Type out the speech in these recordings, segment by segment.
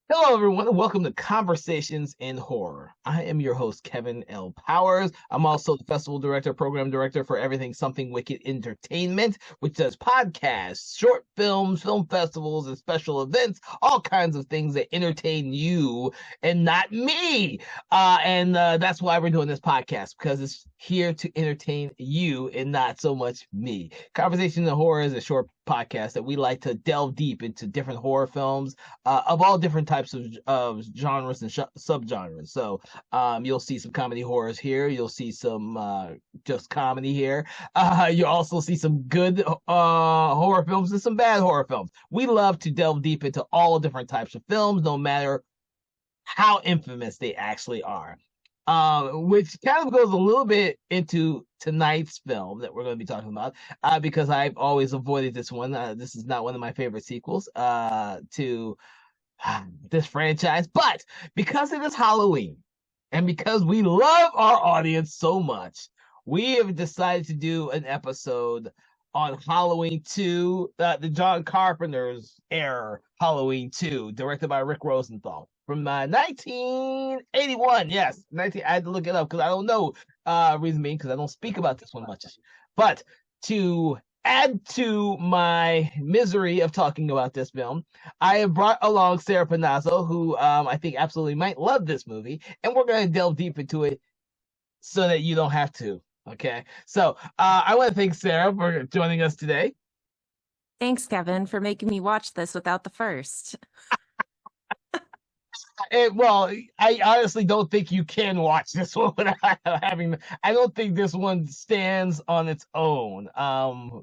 Hello, everyone, and welcome to Conversations in Horror. I am your host, Kevin L. Powers. I'm also the festival director, program director for Everything Something Wicked Entertainment, which does podcasts, short films, film festivals, and special events, all kinds of things that entertain you and not me. And that's why we're doing this podcast, because it's here to entertain you and not so much me. Conversations in Horror is a short podcast that we like to delve deep into different horror films of all different types of genres and subgenres. So you'll see some comedy horrors here. You'll see some just comedy here. You'll also see some good horror films and some bad horror films. We love to delve deep into all different types of films, no matter how infamous they actually are. Which kind of goes a little bit into tonight's film that we're going to be talking about, because I've always avoided this one. This is not one of my favorite sequels to this franchise, but because it is Halloween and because we love our audience so much, we have decided to do an episode on Halloween 2, the John Carpenter's era Halloween 2, directed by Rick Rosenthal from 1981. Yes, 19. I had to look it up because I don't know reason being because I don't speak about this one much. But to add to my misery of talking about this film, I have brought along Sarah Panazzo, who I think absolutely might love this movie, and we're going to delve deep into it so that you don't have to. Okay, so I want to thank Sarah for joining us today. Thanks, Kevin, for making me watch this without the first. Well, I honestly don't think you can watch this one without having. I don't think this one stands on its own.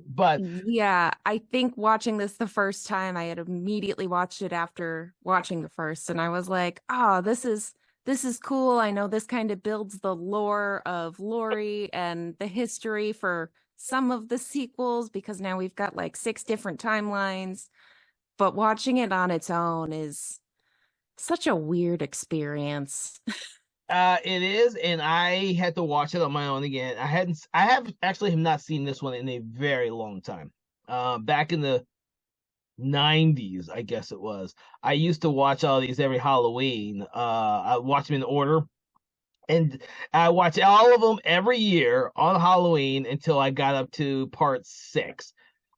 But Yeah, I think watching this the first time, I had immediately watched it after watching the first, and I was like, "Oh, this is cool. I know this kind of builds the lore of Laurie and the history for some of the sequels because now we've got like 6 different timelines." But watching it on its own is such a weird experience. it is, and I had to watch it on my own again. I have actually have not seen this one in a very long time. Back in the 90s, I guess it was. I used to watch all these every Halloween. I watch them in order, and I watch all of them every year on Halloween until I got up to part 6.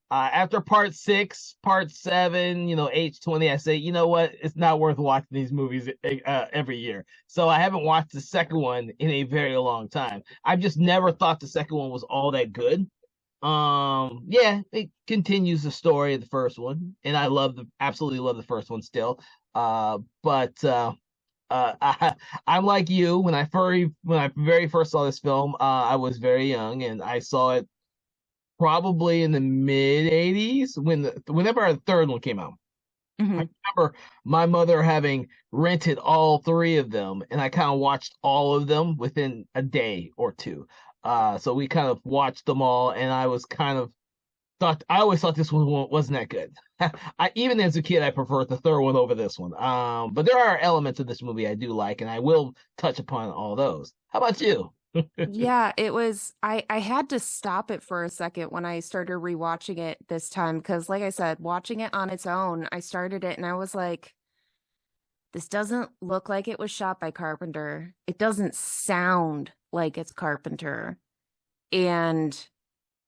After part 6, part 7, H20, I say, you know what? It's not worth watching these movies every year. So I haven't watched the second one in a very long time. I've just never thought the second one was all that good. Yeah, it continues the story of the first one, and I absolutely love the first one still. But I'm like you. When I very first saw this film, I was very young, and I saw it probably in the mid 80s whenever the third one came out. I Mhm. remember my mother having rented all three of them, and I kind of watched all of them within a day or two. So we kind of watched them all, and I always thought this one wasn't that good. I even as a kid, I preferred the third one over this one. But there are elements of this movie I do like, and I will touch upon all those. How about you? Yeah, it was I had to stop it for a second when I started rewatching it this time because like I said, watching it on its own, I started it and I was like, this doesn't look like it was shot by Carpenter. It doesn't sound like it's Carpenter. And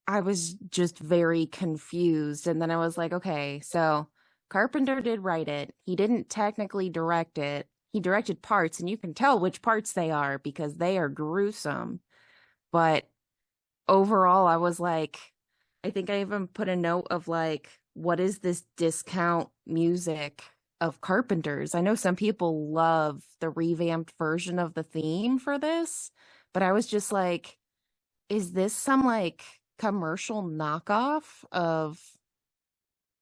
I was just very confused. And then I was like, okay, so Carpenter did write it. He didn't technically direct it. He directed parts, and you can tell which parts they are because they are gruesome. But overall, I was like, I think I even put a note of like, what is this discount music of Carpenter's? I know some people love the revamped version of the theme for this, but I was just like, is this some like commercial knockoff of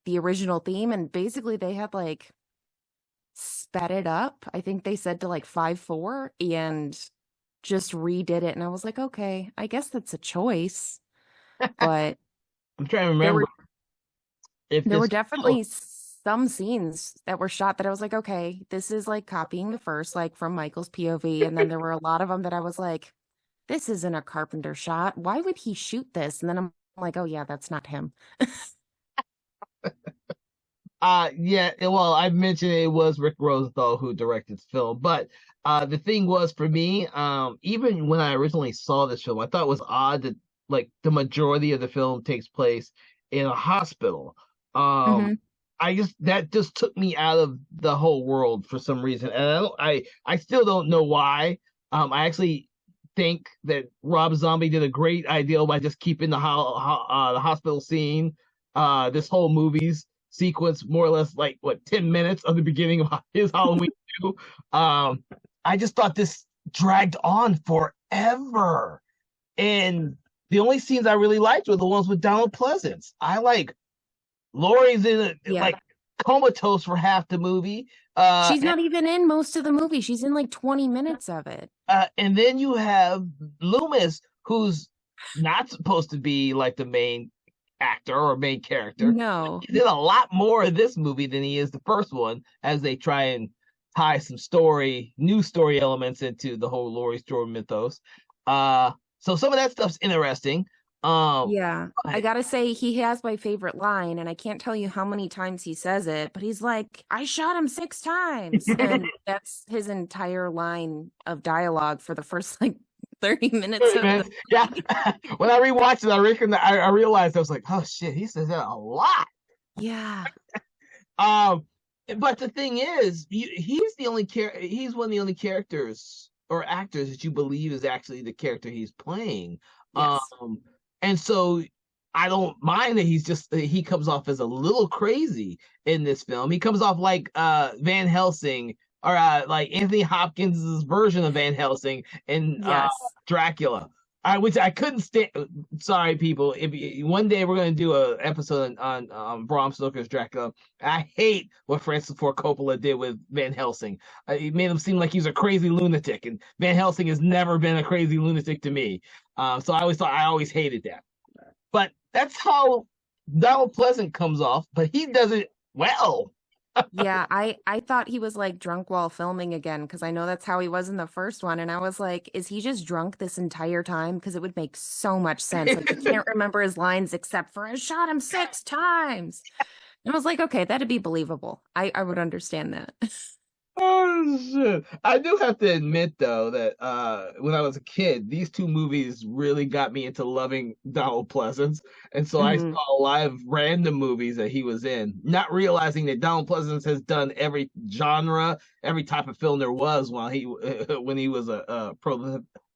the original theme? And basically, they had like sped it up. I think they said to like 5/4 and just redid it. And I was like, okay, I guess that's a choice. But I'm trying to there remember were if there were this. definitely some scenes that were shot that I was like, okay, this is like copying the first, like from Michael's POV. And then there were a lot of them that I was like, this isn't a Carpenter shot. Why would he shoot this? And then I'm like, oh yeah, that's not him. Yeah, well, I mentioned it was Rick Rosenthal who directed the film, but the thing was for me, even when I originally saw this film, I thought it was odd that like the majority of the film takes place in a hospital. Um, Hmm. I just that just took me out of the whole world for some reason, and I still don't know why. I actually think that Rob Zombie did a great idea by just keeping the hospital scene, this whole movie's sequence more or less like what 10 minutes of the beginning of his Halloween 2. Um, I just thought this dragged on forever. And the only scenes I really liked were the ones with Donald Pleasance. I like Laurie's in it Yeah. like comatose for half the movie. She's not even in most of the movie. She's in like 20 minutes of it. And then you have Loomis, who's not supposed to be like the main actor or main character. No. He did a lot more in this movie than he is the first one, as they try and tie some new story elements into the whole Laurie Strode mythos. So some of that stuff's interesting. Yeah. I But gotta say, he has my favorite line, and I can't tell you how many times he says it, but he's like, I shot him 6 times. And that's his entire line of dialogue for the first like 30 minutes of the yeah, movie. when I rewatched it, I realized I was like, oh shit, he says that a lot. Yeah. Um, but the thing is, he's one of the only characters or actors that you believe is actually the character he's playing. Yes. Um, and so I don't mind that he comes off as a little crazy in this film. He comes off like Van Helsing or like Anthony Hopkins' version of Van Helsing in Yes. Dracula. Which I couldn't stand. Sorry, people. One day we're going to do an episode on Bram Stoker's Dracula. I hate what Francis Ford Coppola did with Van Helsing. He made him seem like he's a crazy lunatic, and Van Helsing has never been a crazy lunatic to me. So I always hated that. But that's how Donald Pleasant comes off, but he does it well. Yeah, I thought he was like drunk while filming again because I know that's how he was in the first one, and I was like, is he just drunk this entire time? Because it would make so much sense. Like he can't remember his lines except for I shot him 6 times. And I was like, okay, that'd be believable. I would understand that. Oh shit. I do have to admit though that when I was a kid, these two movies really got me into loving Donald Pleasance. And so I Hmm. saw a lot of random movies that he was in, not realizing that Donald Pleasance has done every genre, every type of film there was while he when he was a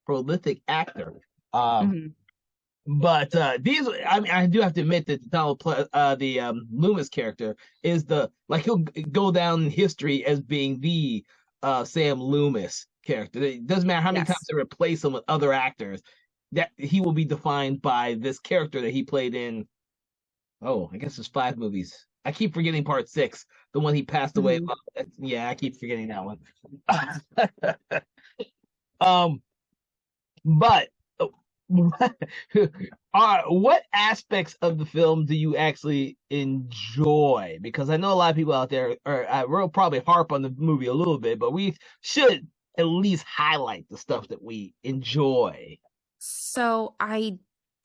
prolific actor. Um Hmm. but these, I mean, I do have to admit that the Loomis character is the like he'll go down in history as being the Sam Loomis character. It doesn't matter how many times Yes. they replace him with other actors, that he will be defined by this character that he played in. Oh, I guess there's 5 movies. I keep forgetting part 6, the one he passed away. Hmm. Yeah, I keep forgetting that one. um, but what aspects of the film do you actually enjoy? Because I know a lot of people out there will probably harp on the movie a little bit, but we should at least highlight the stuff that we enjoy. So I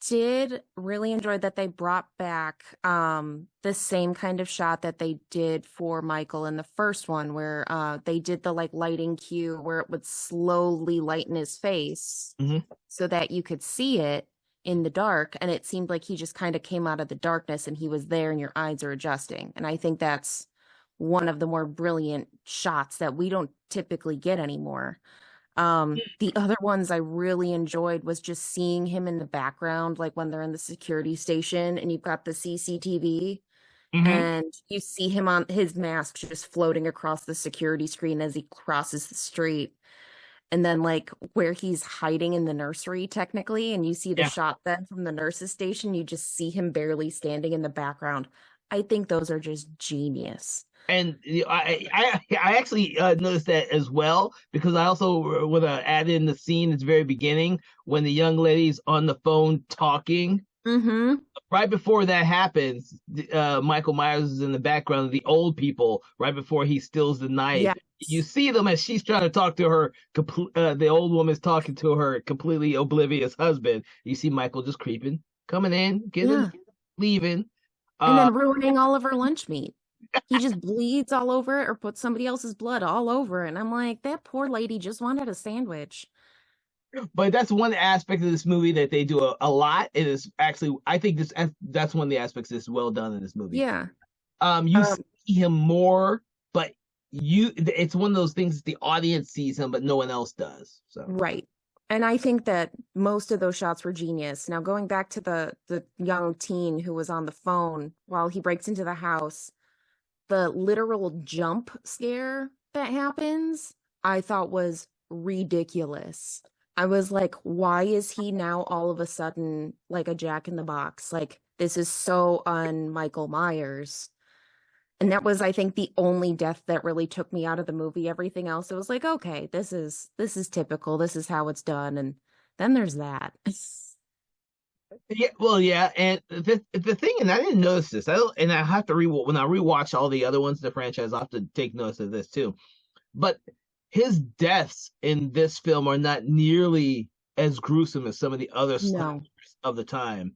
did really enjoy that they brought back the same kind of shot that they did for Michael in the first one where they did the like lighting cue where it would slowly lighten his face Hmm. so that you could see it in the dark, and it seemed like he just kind of came out of the darkness and he was there and your eyes are adjusting. And I think that's one of the more brilliant shots that we don't typically get anymore. The other ones I really enjoyed was just seeing him in the background, like when they're in the security station and you've got the CCTV Hmm. and you see him on his mask just floating across the security screen as he crosses the street. And then like where he's hiding in the nursery technically, and you see the Yeah. shot then from the nurse's station, you just see him barely standing in the background. I think those are just genius. And I actually noticed that as well because I also would add in the scene at the very beginning when the young lady's on the phone talking. Mm-hmm. Right before that happens, Michael Myers is in the background of the old people right before he steals the knife. You Yes. see them as she's trying to talk to her, the old woman's talking to her completely oblivious husband. You see Michael just creeping, coming in, getting, Yeah. leaving. And Uh, then ruining all of her lunch meat. he just bleeds all over it or puts somebody else's blood all over it. And I'm like, that poor lady just wanted a sandwich. But that's one aspect of this movie that they do a lot. It is actually, I think that's one of the aspects that's well done in this movie. Yeah. You see him more, but it's one of those things that the audience sees him, but no one else does. So Right. And I think that most of those shots were genius. Now, going back to the young teen who was on the phone while he breaks into the house, the literal jump scare that happens, I thought was ridiculous. I was like, why is he now all of a sudden like a Jack in the Box? Like, this is so un Michael Myers. And that was, I think, the only death that really took me out of the movie. Everything else, it was like, okay, this is typical. This is how it's done. And then there's that. yeah, well, yeah, and the thing, and I didn't notice this. And I have to when I rewatch all the other ones in the franchise, I have to take notice of this too. But his deaths in this film are not nearly as gruesome as some of the other slashers of the time.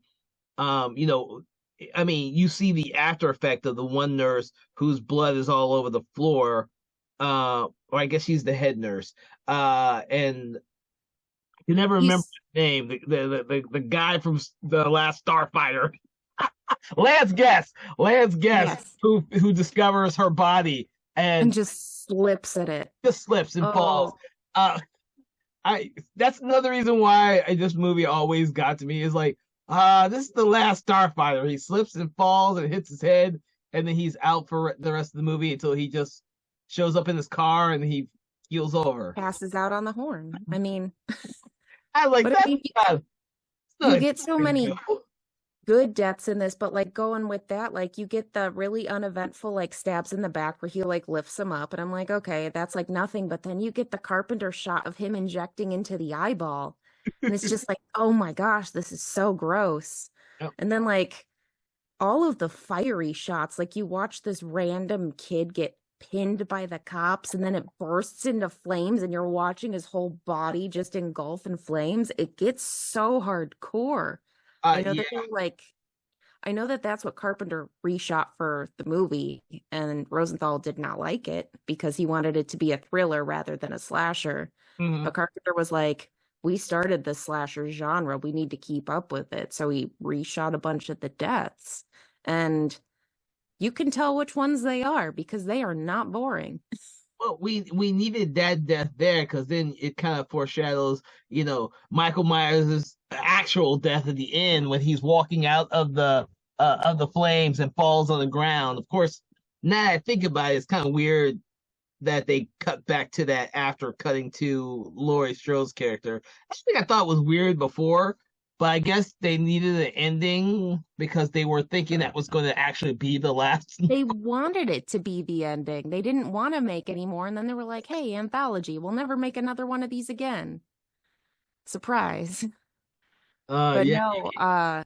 You know, I mean, you see the after effect of the one nurse whose blood is all over the floor. Or I guess she's the head nurse. And you never remember his name. The guy from the last Starfighter. Lance Guest. Yes. who discovers her body and just slips at it. Just slips and falls. That's another reason why this movie always got to me is like, this is the last Starfighter. He slips and falls and hits his head, and then he's out for the rest of the movie until he just shows up in his car and he keels over. Passes out on the horn. I mean, I like that. You get so many good deaths in this, but like going with that, like you get the really uneventful like stabs in the back where he like lifts him up, and I'm like, okay, that's like nothing. But then you get the Carpenter shot of him injecting into the eyeball. And it's just like, oh my gosh, this is so gross. Yep. And then like all of the fiery shots, like you watch this random kid get pinned by the cops and then it bursts into flames and you're watching his whole body just engulf in flames. It gets so hardcore. I know that that's what Carpenter reshot for the movie, and Rosenthal did not like it because he wanted it to be a thriller rather than a slasher. Mm-hmm. But Carpenter was like, we started the slasher genre. We need to keep up with it. So he reshot a bunch of the deaths. And you can tell which ones they are because they are not boring. Well, we needed that death there because then it kind of foreshadows, you know, Michael Myers' actual death at the end when he's walking out of the flames and falls on the ground. Of course, now that I think about it, it's kind of weird that they cut back to that after cutting to Laurie Strode's character. I thought it was weird before, but I guess they needed an ending because they were thinking that was going to actually be the last. They wanted it to be the ending. They didn't want to make any more, and then they were like, hey, anthology, we'll never make another one of these again. Surprise. But yeah. No,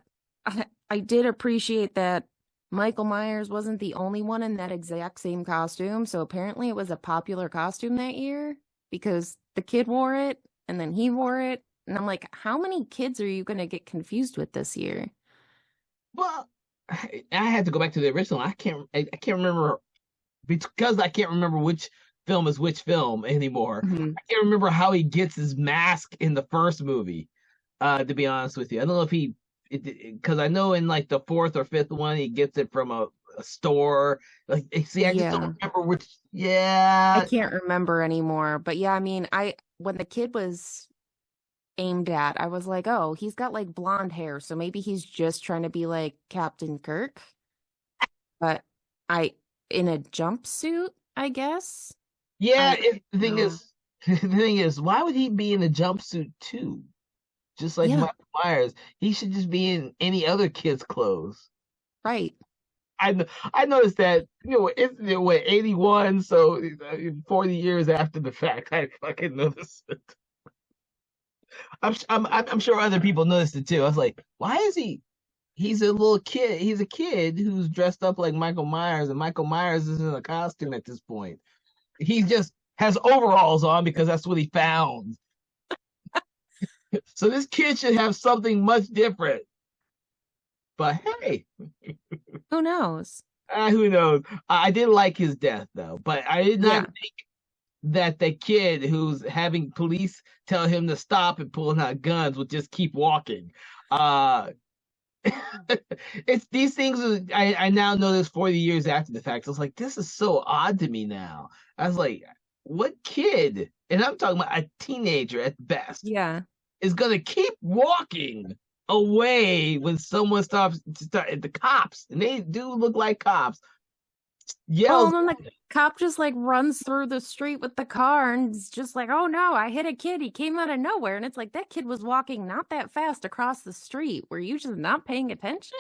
I did appreciate that Michael Myers wasn't the only one in that exact same costume. So apparently it was a popular costume that year because the kid wore it and then he wore it. And I'm like, how many kids are you going to get confused with this year? Well, I had to go back to the original. I can't remember because I can't remember which film is which film anymore. Mm-hmm. I can't remember how he gets his mask in the first movie, to be honest with you. I don't know if because I know in like the fourth or fifth one he gets it from a store. Like, see, I just don't remember which. Yeah, I can't remember anymore. But yeah, I mean, when the kid was aimed at, I was like, oh, he's got like blonde hair, so maybe he's just trying to be like Captain Kirk. But in a jumpsuit, I guess. Yeah, the thing is, why would he be in a jumpsuit too? Just like Michael Myers, he should just be in any other kid's clothes. Right. I noticed that, you know, it's 81, so 40 years after the fact, I fucking noticed it. I'm sure other people noticed it too. I was like, why is he's a little kid. He's a kid who's dressed up like Michael Myers, and Michael Myers is in a costume at this point. He just has overalls on because that's what he found. So this kid should have something much different. But hey, who knows? Who knows? I did like his death though, but I did not Yeah. think that the kid who's having police tell him to stop and pulling out guns would just keep walking. Uh, it's these things. I now know this 40 years after the fact. I was like, this is so odd to me now. I was like, what kid? And I'm talking about a teenager at best Yeah. is gonna keep walking away when someone stops the cops, and they do look like cops. Well, Yells, and then the cop just like runs through the street with the car and it's just like, oh no, I hit a kid. He came out of nowhere. And it's like that kid was walking not that fast across the street. Were you just not paying attention?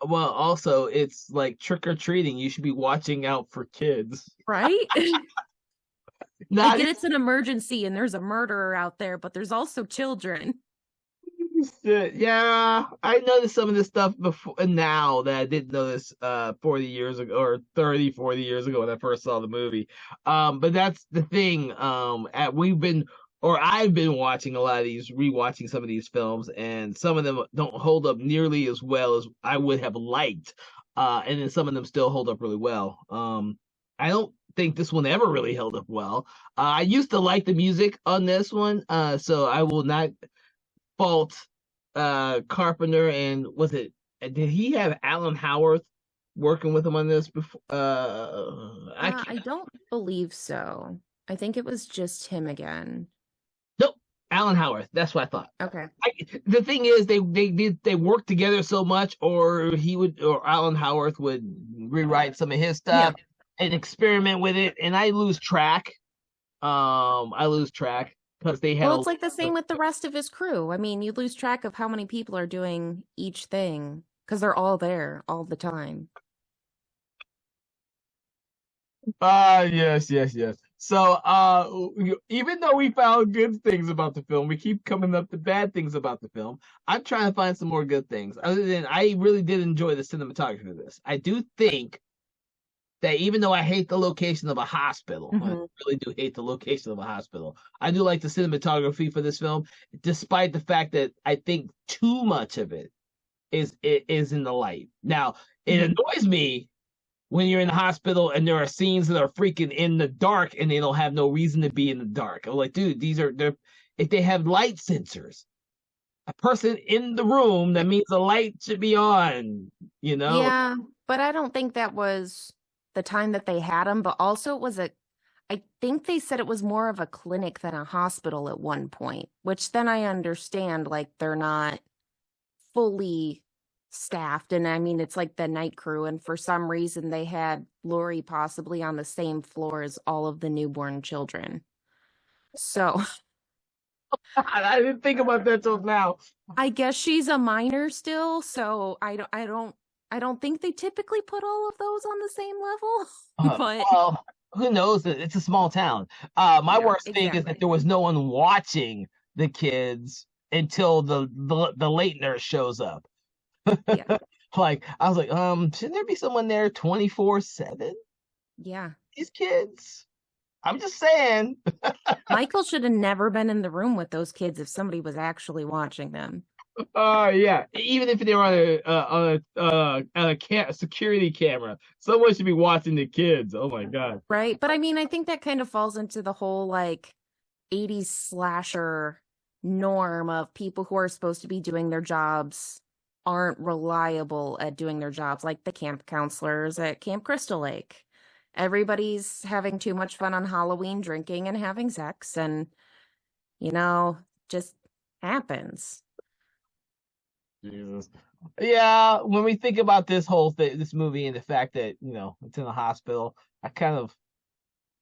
well, also it's like trick or treating. You should be watching out for kids. Right? I Not get it's an emergency and there's a murderer out there, but there's also children. shit. Yeah, I noticed some of this stuff before now that I didn't notice 40 years ago or 30, 40 years ago when I first saw the movie. But that's the thing. I've been watching a lot of these, rewatching some of these films, and some of them don't hold up nearly as well as I would have liked. And then some of them still hold up really well. I don't think this one ever really held up well. I used to like the music on this one, so I will not fault Carpenter. And was it, did he have Alan Howarth working with him on this before? I don't believe so. I think it was just him again. Nope, Alan Howarth. That's what I thought. Okay. The thing is, they worked together so much, or Alan Howarth would rewrite some of his stuff and experiment with it, and I lose track. Because they had. Well, it's like the same with the rest of his crew. I mean, you lose track of how many people are doing each thing because they're all there all the time. Yes, yes, yes. So, even though we found good things about the film, we keep coming up to bad things about the film. I'm trying to find some more good things. Other than I really did enjoy the cinematography of this. I do think that even though I hate the location of a hospital, I really do hate the location of a hospital. I do like the cinematography for this film, despite the fact that I think too much of it is in the light. Now, it annoys me when you're in the hospital and there are scenes that are freaking in the dark and they don't have no reason to be in the dark. I'm like, dude, if they have light sensors, a person in the room, that means the light should be on, you know? Yeah, but I don't think that was the time that they had them, but also I think they said it was more of a clinic than a hospital at one point, which then I understand, like they're not fully staffed. And I mean, it's like the night crew. And for some reason, they had Lori possibly on the same floor as all of the newborn children. So I didn't think about that till now. I guess she's a minor still. So I don't think they typically put all of those on the same level. But well, who knows? It's a small town. My worst thing is that there was no one watching the kids until the late nurse shows up. yeah. Like I was like, shouldn't there be someone there 24/7? Yeah. These kids. I'm just saying. Michael should have never been in the room with those kids if somebody was actually watching them. Yeah. Even if they were on a security camera, someone should be watching the kids. Oh my god. Right. But I mean, I think that kind of falls into the whole like 80s slasher norm of people who are supposed to be doing their jobs aren't reliable at doing their jobs, like the camp counselors at Camp Crystal Lake. Everybody's having too much fun on Halloween, drinking and having sex, and just happens. Jesus. Yeah, when we think about this whole thing, this movie, and the fact that it's in a hospital, I kind of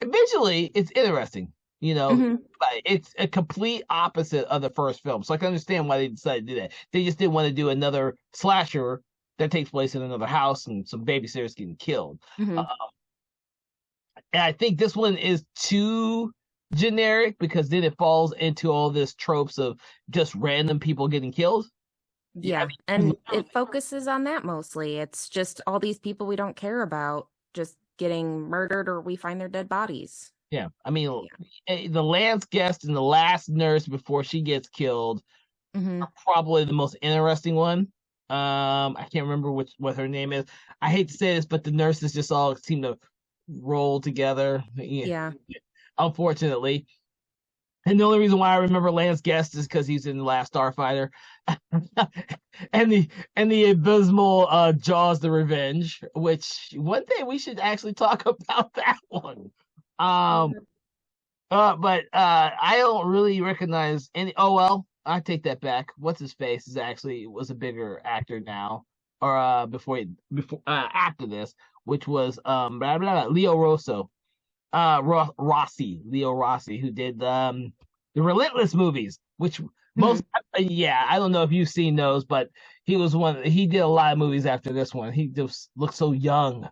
visually it's interesting. But it's a complete opposite of the first film, so I can understand why they decided to do that. They just didn't want to do another slasher that takes place in another house and some babysitters getting killed. And I think this one is too generic because then it falls into all this tropes of just random people getting killed. Yeah, and it focuses on that mostly. It's just all these people we don't care about just getting murdered or we find their dead bodies. Yeah, I mean, the last guest and the last nurse before she gets killed are probably the most interesting one. I can't remember what her name is. I hate to say this, but the nurses just all seem to roll together. Yeah, Yeah. unfortunately. And the only reason why I remember Lance Guest is because he's in the Last Starfighter, and the abysmal Jaws: The Revenge. Which one day we should actually talk about that one. Um, Mhm. but I don't really recognize any. Oh well, I take that back. What's his face is actually was a bigger actor now, or before after this, which was blah, blah, blah, Leo Rosso, Rossi, Leo Rossi, who did the Relentless movies, which most Mhm. yeah, I don't know if you've seen those, but he was one. He did a lot of movies after this one. He just looked so young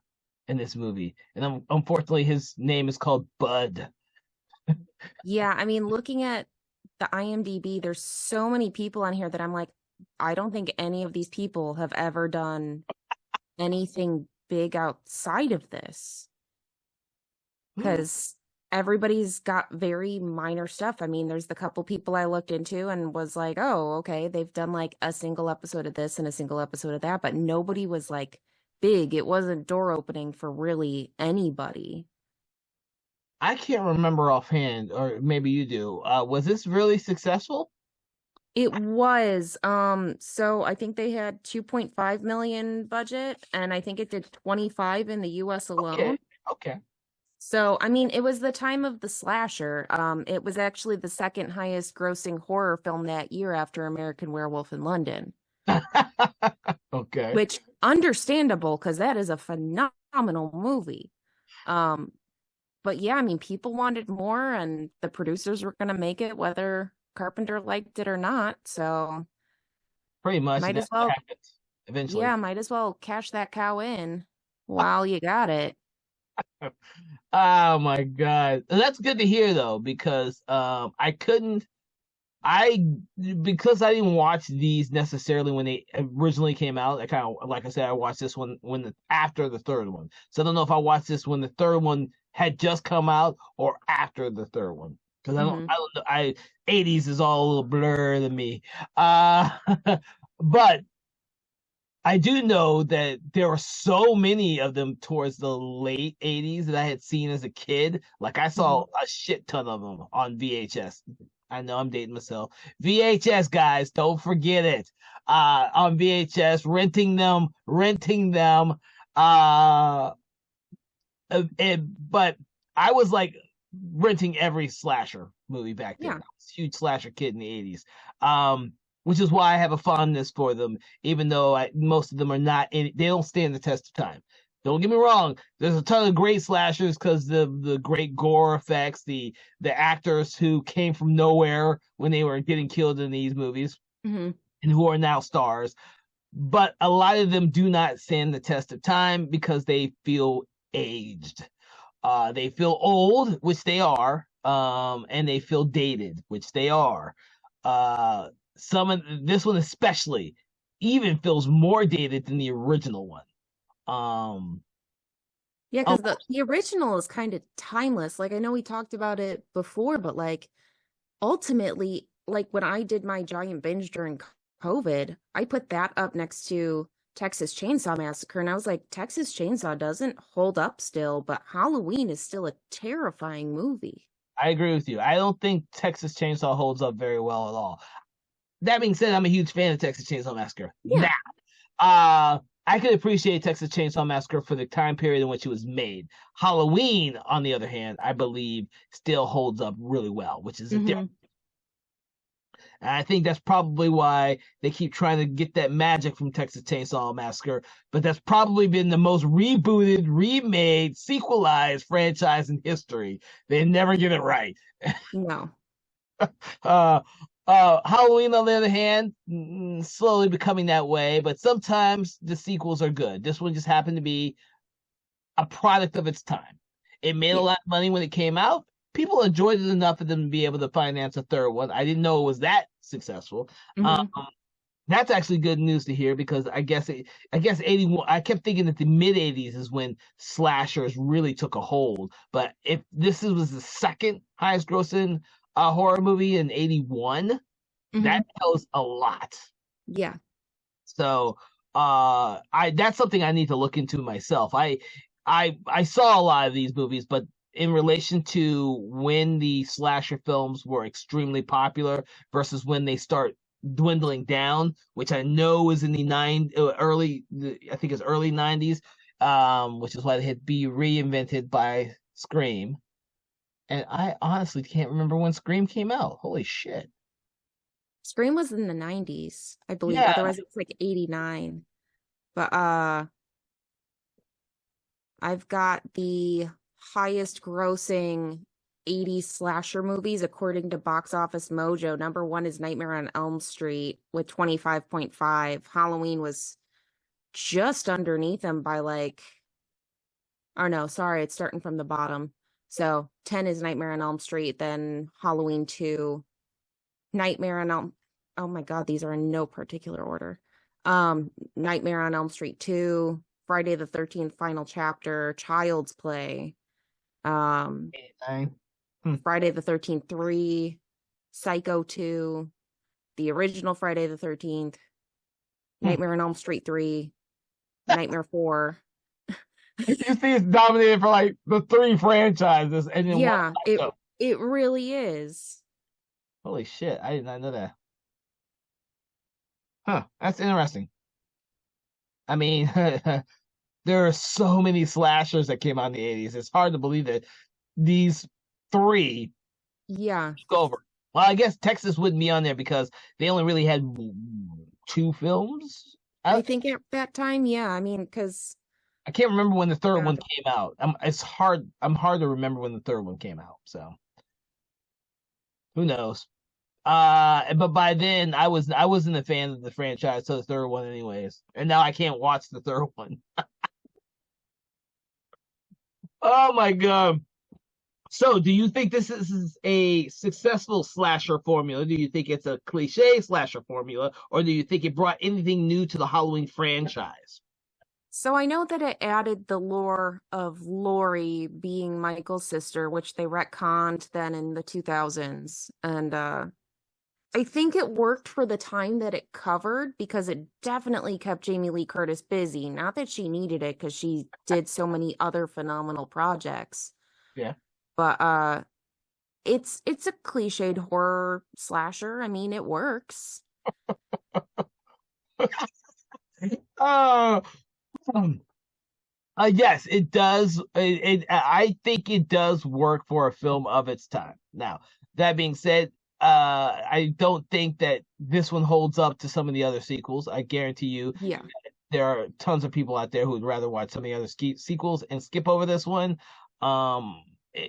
in this movie, and unfortunately, his name is called Bud. Yeah, I mean, looking at the IMDb, there's so many people on here that I'm like, I don't think any of these people have ever done anything big outside of this. Because everybody's got very minor stuff. I mean, there's the couple people I looked into and was like, oh, okay, they've done like a single episode of this and a single episode of that, but nobody was like big. It wasn't door opening for really anybody. I can't remember offhand, or maybe you do. Was this really successful? It was. So I think they had 2.5 million budget, and I think it did 25 in the US Okay, alone. okay. So, I mean, it was the time of the slasher. It was actually the second highest grossing horror film that year after American Werewolf in London, Okay. which understandable because that is a phenomenal movie. Um, but yeah, I mean, people wanted more and the producers were going to make it whether Carpenter liked it or not. So, Pretty much, and might that's as what well, happens eventually. yeah, might as well cash that cow in while you got it. Oh my God. And that's good to hear though, because I couldn't I because I didn't watch these necessarily when they originally came out. I kind of like I said, I watched this one after the third one. So I don't know if I watched this when the third one had just come out or after the third one. Because Hmm. I don't know, I 80s is all a little blur to me. Uh but I do know that there were so many of them towards the late 80s that I had seen as a kid. Like I Hmm. saw a shit ton of them on VHS. I know I'm dating myself. VHS guys, don't forget it. On VHS, renting them. Uh, but I was like renting every slasher movie back then. I Yeah. was a huge slasher kid in the 80s. Which is why I have a fondness for them, even though most of them are not they don't stand the test of time. Don't get me wrong. There's a ton of great slashers because the great gore effects, the actors who came from nowhere when they were getting killed in these movies Hmm. and who are now stars. But a lot of them do not stand the test of time because they feel aged. They feel old, which they are, and they feel dated, which they are. Uh, some of this one especially even feels more dated than the original one. Um, Yeah, oh, because the original is kind of timeless. Like I know we talked about it before, but like ultimately, like when I did my giant binge during COVID, I put that up next to Texas Chainsaw Massacre, and I was like, Texas Chainsaw doesn't hold up still, but Halloween is still a terrifying movie. I agree with you. I don't think Texas Chainsaw holds up very well at all. That being said, I'm a huge fan of Texas Chainsaw Massacre. Now, Yeah. I could appreciate Texas Chainsaw Massacre for the time period in which it was made. Halloween, on the other hand, I believe still holds up really well, which is a different. Hmm. And I think that's probably why they keep trying to get that magic from Texas Chainsaw Massacre. But that's probably been the most rebooted, remade, sequelized franchise in history. They never get it right. No. Uh, Halloween, on the other hand, slowly becoming that way. But sometimes the sequels are good. This one just happened to be a product of its time. It made a Yeah. lot of money when it came out. People enjoyed it enough for them to be able to finance a third one. I didn't know it was that successful. Um, Hmm. that's actually good news to hear because I guess 81. I kept thinking that the mid 80s is when slashers really took a hold. But if was the second highest grossing horror movie in 81, Hmm. that tells a lot. Yeah. So that's something I need to look into myself. I saw a lot of these movies, but in relation to when the slasher films were extremely popular versus when they start dwindling down, which I know is in the I think it's early 90s, which is why they had to be reinvented by Scream. And I honestly can't remember when Scream came out. Holy shit. Scream was in the 90s, I believe. Yeah. Otherwise, it's like 89. But I've got the highest grossing 80s slasher movies according to Box Office Mojo. Number 1 is Nightmare on Elm Street with 25.5. Halloween was just underneath them by like, oh no, sorry, it's starting from the bottom. So 10 is Nightmare on Elm Street, then Halloween 2, Nightmare on Elm. Oh my God, these are in no particular order. Nightmare on Elm Street 2, Friday the 13th Final Chapter, Child's Play, Friday the 13th 3, Psycho 2, the original Friday the 13th, Nightmare on Elm Street 3, Nightmare 4. You see, it's dominated for like the 3 franchises, and then yeah, it really is. Holy shit! I did not know that. Huh? That's interesting. I mean, there are so many slashers that came out in the 80s. It's hard to believe that these 3 go over. Well, I guess Texas wouldn't be on there because they only really had 2 films. I think at that time, yeah. I mean, because I can't remember when the third one came out. I'm hard to remember when the third one came out. So who knows? But by then I wasn't a fan of the franchise, so the third one anyways. And now I can't watch the third one. Oh my God. So do you think this is a successful slasher formula? Do you think it's a cliche slasher formula, or do you think it brought anything new to the Halloween franchise? So I know that it added the lore of Laurie being Michael's sister, which they retconned then in the 2000s. And I think it worked for the time that it covered because it definitely kept Jamie Lee Curtis busy. Not that she needed it because she did so many other phenomenal projects. Yeah. But it's a cliched horror slasher. I mean, it works. Yes, it does. I think it does work for a film of its time. Now, that being said, I don't think that this one holds up to some of the other sequels. I guarantee you, there are tons of people out there who would rather watch some of the other sequels and skip over this one.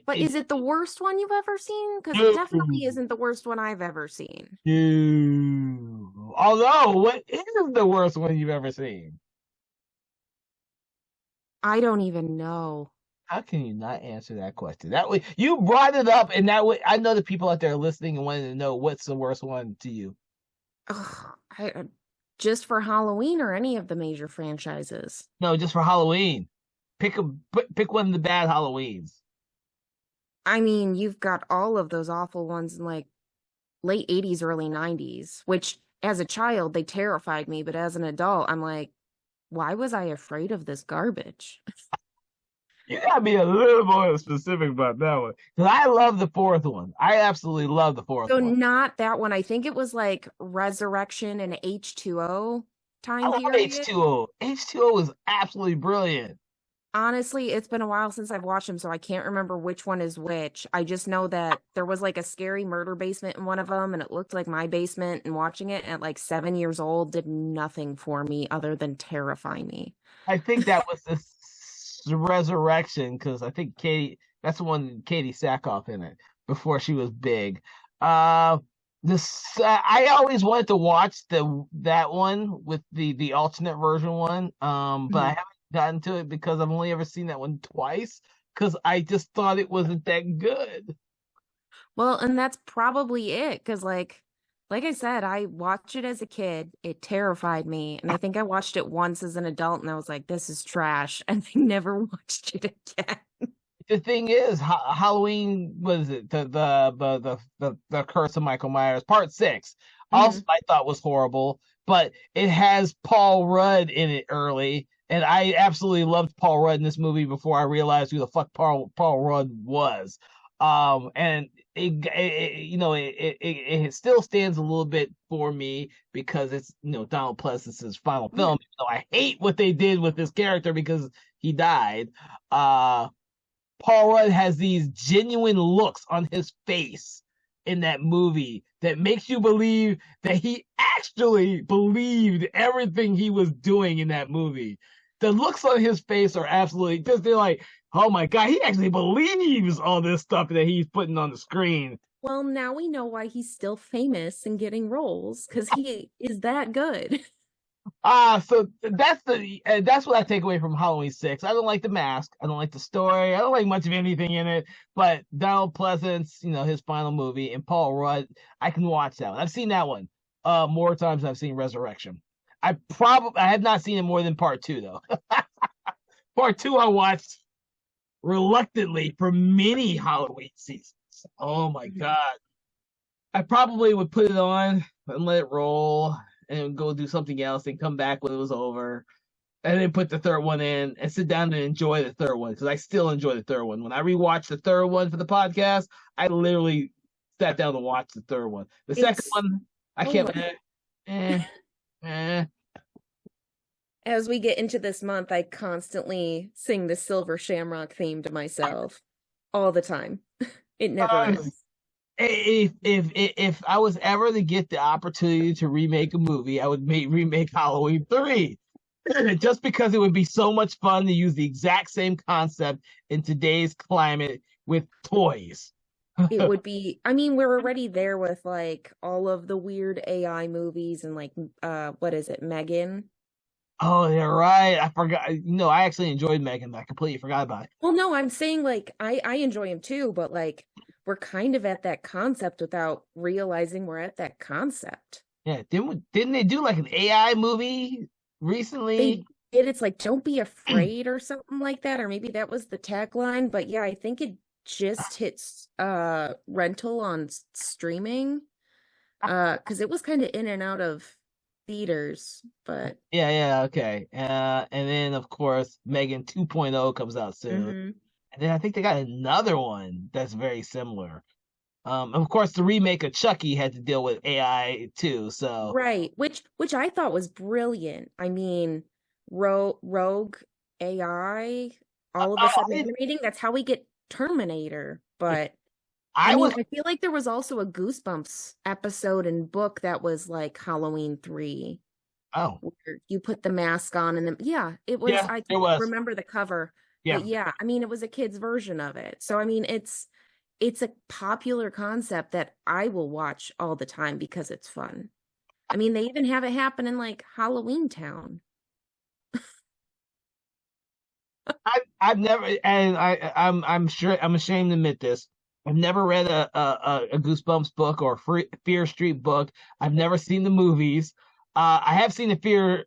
But is it the worst one you've ever seen? Because it definitely isn't the worst one I've ever seen. No. Although, what is the worst one you've ever seen? I don't even know. How can you not answer that question? That way, you brought it up, and that way, I know the people out there listening and wanting to know what's the worst one to you. Just for Halloween or any of the major franchises? No, just for Halloween. Pick one of the bad Halloweens. I mean, you've got all of those awful ones in like late 80s, early 90s, which as a child, they terrified me. But as an adult, I'm like, why was I afraid of this garbage? You gotta be a little more specific about that one. Because I love the 4th one. I absolutely love the 4th one. So not that one. I think it was like Resurrection and H2O time period. I love H2O. H2O was absolutely brilliant. Honestly, it's been a while since I've watched them, so I can't remember which one is which. I just know that there was like a scary murder basement in one of them, and it looked like my basement, and watching it at like 7 years old did nothing for me other than terrify me. I think that was the Resurrection, because I think that's the one with Katie Sackhoff in it, before she was big. I always wanted to watch that one with the alternate version one, but I haven't gotten to it because I've only ever seen that one twice because I just thought it wasn't that good. Well, and that's probably it because like I said, I watched it as a kid. It terrified me, and I think I watched it once as an adult, and I was like, "This is trash," and I never watched it again. The thing is, Halloween was it the Curse of Michael Myers Part 6. Also, I thought was horrible but it has Paul Rudd in it early, and I absolutely loved Paul Rudd in this movie before I realized who the fuck Paul Rudd was. And it still stands a little bit for me because it's Donald Pleasence's final film. So I hate what they did with this character because he died. Paul Rudd has these genuine looks on his face in that movie that makes you believe that he actually believed everything he was doing in that movie. The looks on his face are absolutely just, they're like, oh my God, he actually believes all this stuff that he's putting on the screen. Well, now we know why he's still famous and getting roles, because he is that good. So that's what I take away from Halloween 6. I don't like the mask. I don't like the story. I don't like much of anything in it. But Donald Pleasance, his final movie, and Paul Rudd, I can watch that one. I've seen that one more times than I've seen Resurrection. I have not seen it more than part 2 though. Part 2 I watched reluctantly for many Halloween seasons. Oh my God. I probably would put it on and let it roll and go do something else and come back when it was over and then put the third one in and sit down and enjoy the third one because I still enjoy the third one. When I rewatched the third one for the podcast, I literally sat down and watched the third one. The second one, I kept As we get into this month, I constantly sing the Silver Shamrock theme to myself all the time. It never ends. If I was ever to get the opportunity to remake a movie, I would remake Halloween 3. Just because it would be so much fun to use the exact same concept in today's climate with toys. It would be, I mean, we're already there with like all of the weird AI movies and like what is it, Megan? Oh, you're right. I forgot. I actually enjoyed Megan, but I completely forgot about it. Well, no, I'm saying like I enjoy him too, but like we're kind of at that concept without realizing we're at that concept. Yeah, didn't they do like an AI movie recently? They did. It's like don't be afraid or something like that, or maybe that was the tagline. But yeah, I think it just hits rental on streaming because it was kind of in and out of theaters, but yeah, okay. And then of course Megan 2.0 comes out soon. And then I think they got another one that's very similar. Of course the remake of Chucky had to deal with AI too, so right, which I thought was brilliant. I mean, rogue AI all of a sudden animating, that's how we get Terminator. But I feel like there was also a Goosebumps episode and book that was like Halloween 3. Oh. Where you put the mask on and then it was. Yeah, I remember the cover. Yeah. But yeah, I mean it was a kid's version of it. So I mean it's a popular concept that I will watch all the time because it's fun. I mean they even have it happen in like Halloween Town. I've never, and I'm sure I'm ashamed to admit this. I've never read a Goosebumps book or Fear Street book. I've never seen the movies. I have seen the Fear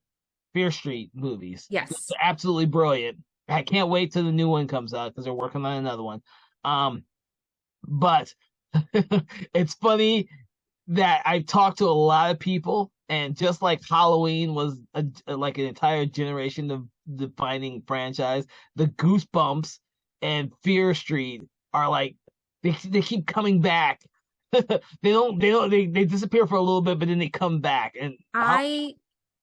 Street movies. Yes, it's absolutely brilliant. I can't wait till the new one comes out because they're working on another one. But it's funny that I've talked to a lot of people, and just like Halloween was like an entire generation of defining franchise, the Goosebumps and Fear Street are like they keep coming back. They disappear for a little bit, but then they come back. And I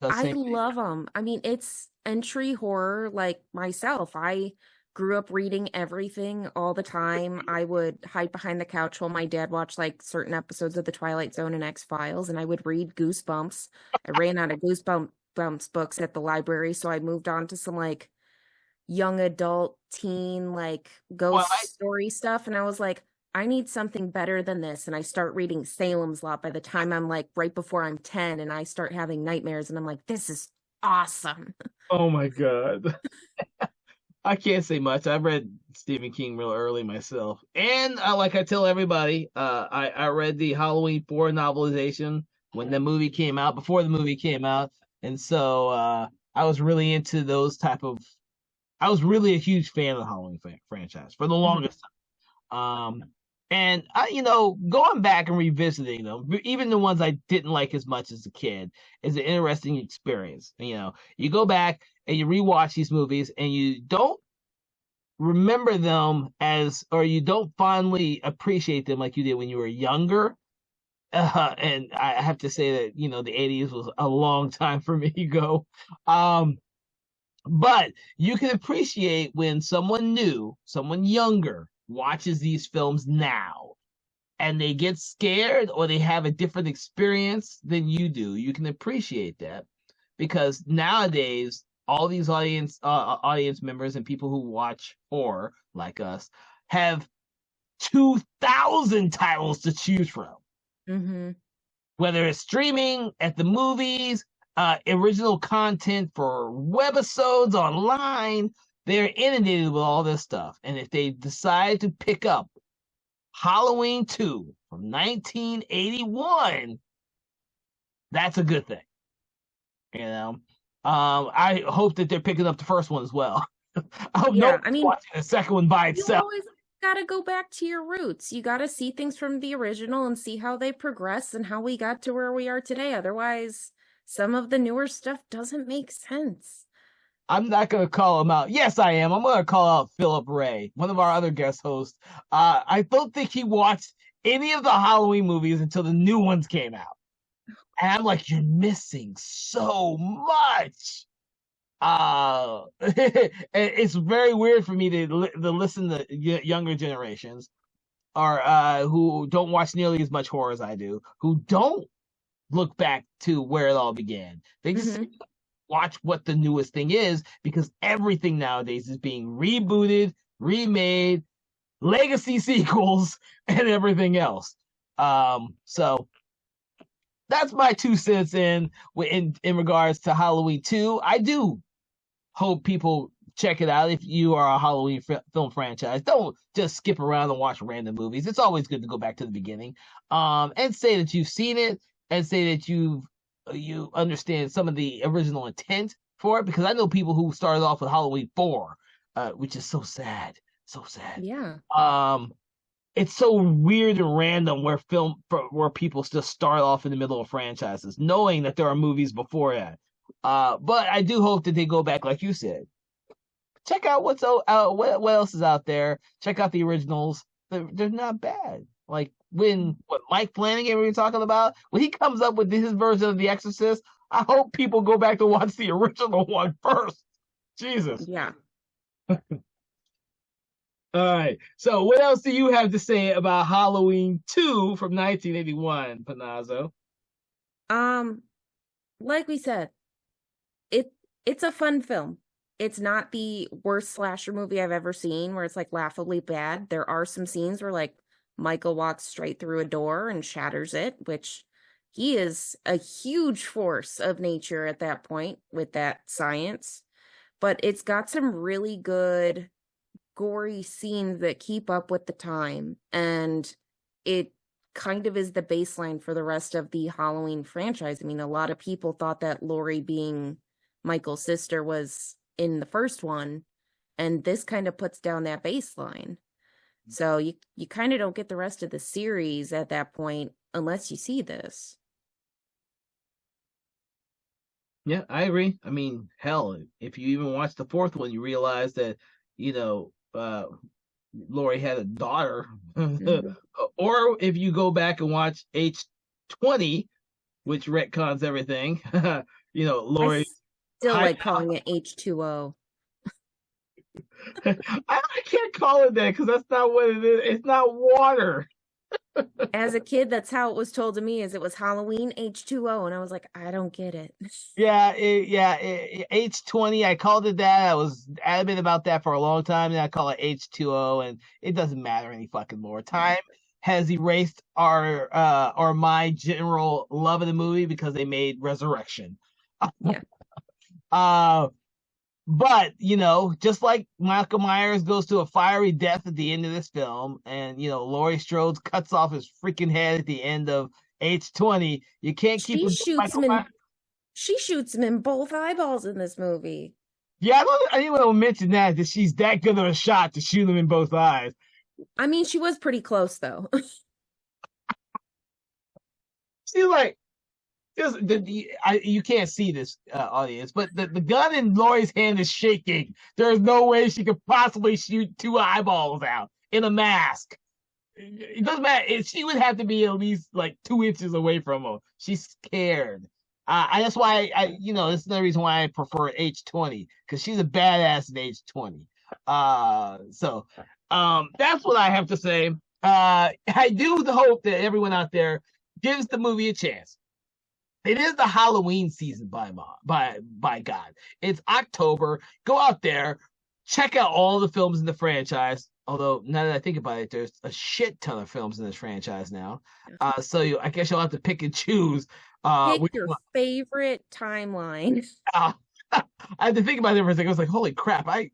love them. I mean, it's entry horror like myself. I grew up reading everything all the time. I would hide behind the couch while my dad watched like certain episodes of The Twilight Zone and X-Files, and I would read Goosebumps. I ran out of Goosebumps books at the library, so I moved on to some like young adult teen like ghost story stuff, and I was like, I need something better than this. And I start reading Salem's Lot by the time I'm like right before I'm 10, and I start having nightmares, and I'm like, this is awesome. Oh my God. I can't say much. I've read Stephen King real early myself. And like I tell everybody, I read the Halloween 4 novelization when the movie came out, before the movie came out. And so I was really into those I was really a huge fan of the Halloween franchise for the longest time. And going back and revisiting them, even the ones I didn't like as much as a kid, is an interesting experience. You go back and you rewatch these movies, and you don't remember them or you don't fondly appreciate them like you did when you were younger. And I have to say that the '80s was a long time for me ago. But you can appreciate when someone new, someone younger, watches these films now and they get scared or they have a different experience than you do. You can appreciate that because nowadays all these audience members and people who watch horror like us have 2,000 titles to choose from. Mm-hmm. Whether it's streaming, at the movies, original content for webisodes online, they're inundated with all this stuff. And if they decide to pick up Halloween 2 from 1981, that's a good thing. I hope that they're picking up the first one as well. I hope watching the second one by itself. You always got to go back to your roots. You got to see things from the original and see how they progress and how we got to where we are today. Otherwise, some of the newer stuff doesn't make sense. I'm not going to call him out. Yes, I am. I'm going to call out Philip Ray, one of our other guest hosts. I don't think he watched any of the Halloween movies until the new ones came out. And I'm like, you're missing so much. It's very weird for me to listen to younger generations or who don't watch nearly as much horror as I do, who don't look back to where it all began. They just watch what the newest thing is because everything nowadays is being rebooted, remade, legacy sequels, and everything else. So that's my 2 cents in regards to Halloween 2. I do hope people check it out if you are a Halloween film franchise. Don't just skip around and watch random movies. It's always good to go back to the beginning and say that you've seen it and say that you understand some of the original intent for it, because I know people who started off with Halloween 4, which is so sad. So sad. Yeah. It's so weird and random where people still start off in the middle of franchises, knowing that there are movies before that. But I do hope that they go back, like you said. Check out what else is out there. Check out the originals. They're not bad. Like what Mike Flanagan we were talking about, when he comes up with his version of The Exorcist, I hope people go back to watch the original one first. Jesus. Yeah. All right. So what else do you have to say about Halloween 2 from 1981, Panazzo? Like we said, it's a fun film. It's not the worst slasher movie I've ever seen where it's like laughably bad. There are some scenes where like Michael walks straight through a door and shatters it, which he is a huge force of nature at that point with that science. But it's got some really good gory scenes that keep up with the time, and it kind of is the baseline for the rest of the Halloween franchise. I mean, a lot of people thought that Laurie being Michael's sister was in the first one, and this kind of puts down that baseline. So you kind of don't get the rest of the series at that point unless you see this. Yeah, I agree. I mean, hell, if you even watch the fourth one, you realize that, Laurie had a daughter. Or if you go back and watch H20, which retcons everything, Laurie. I still like calling it H2O. I can't call it that because that's not what it is. It's not water. As a kid, that's how it was told to me, is it was Halloween H2O, and I was like, I don't get it. H20, I called it that. I was adamant about that for a long time, and I call it H2O, and it doesn't matter any fucking more. Time has erased my general love of the movie because they made Resurrection. Yeah. But, just like Michael Myers goes to a fiery death at the end of this film, and, Laurie Strode cuts off his freaking head at the end of H20, you can't keep She shoots him in both eyeballs in this movie. Yeah, I didn't want to mention that she's that good of a shot to shoot him in both eyes. I mean, she was pretty close though. She's like, you can't see this, audience, but the gun in Lori's hand is shaking. There's no way she could possibly shoot two eyeballs out in a mask. It doesn't matter. She would have to be at least like 2 inches away from him. She's scared. That's why this is the reason why I prefer H20, because she's a badass in H20. That's what I have to say. I do hope that everyone out there gives the movie a chance. It is the Halloween season by God. It's October. Go out there, check out all the films in the franchise. Although now that I think about it, there's a shit ton of films in this franchise now. I guess you'll have to pick and choose. Pick your favorite timeline. I had to think about it for a second. I was like, holy crap, I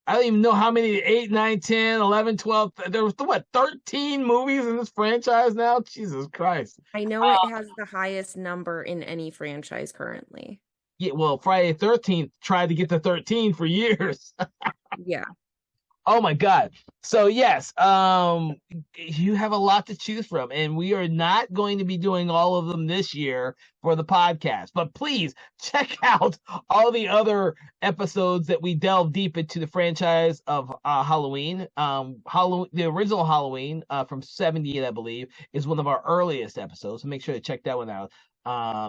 don't even know how many 8, 9, 10, 11, 12. There was 13 movies in this franchise now? Jesus Christ. I know it has the highest number in any franchise currently. Yeah, well, Friday the 13th tried to get to 13 for years. Yeah. Oh my God. So yes, you have a lot to choose from, and we are not going to be doing all of them this year for the podcast. But please check out all the other episodes that we delve deep into the franchise of Halloween. The original Halloween from '78, I believe, is one of our earliest episodes. So make sure to check that one out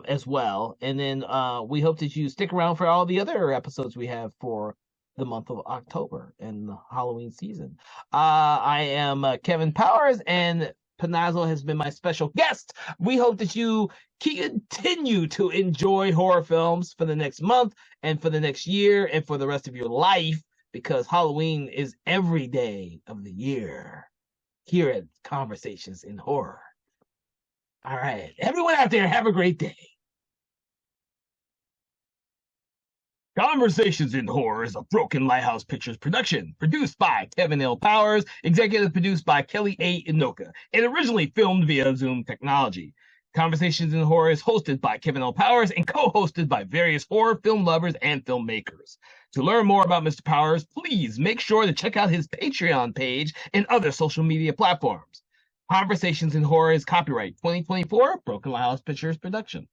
as well. And then we hope that you stick around for all the other episodes we have for the month of October and the Halloween season. I am Kevin Powers, and Panazzo has been my special guest. We hope that you continue to enjoy horror films for the next month and for the next year and for the rest of your life, because Halloween is every day of the year here at Conversations in Horror. All right, everyone out there, have a great day. Conversations in Horror is a Broken Lighthouse Pictures production, produced by Kevin L. Powers, executive produced by Kelly A. Inoka, and originally filmed via Zoom technology. Conversations in Horror is hosted by Kevin L. Powers and co-hosted by various horror film lovers and filmmakers. To learn more about Mr. Powers, please make sure to check out his Patreon page and other social media platforms. Conversations in Horror is copyright 2024 Broken Lighthouse Pictures production.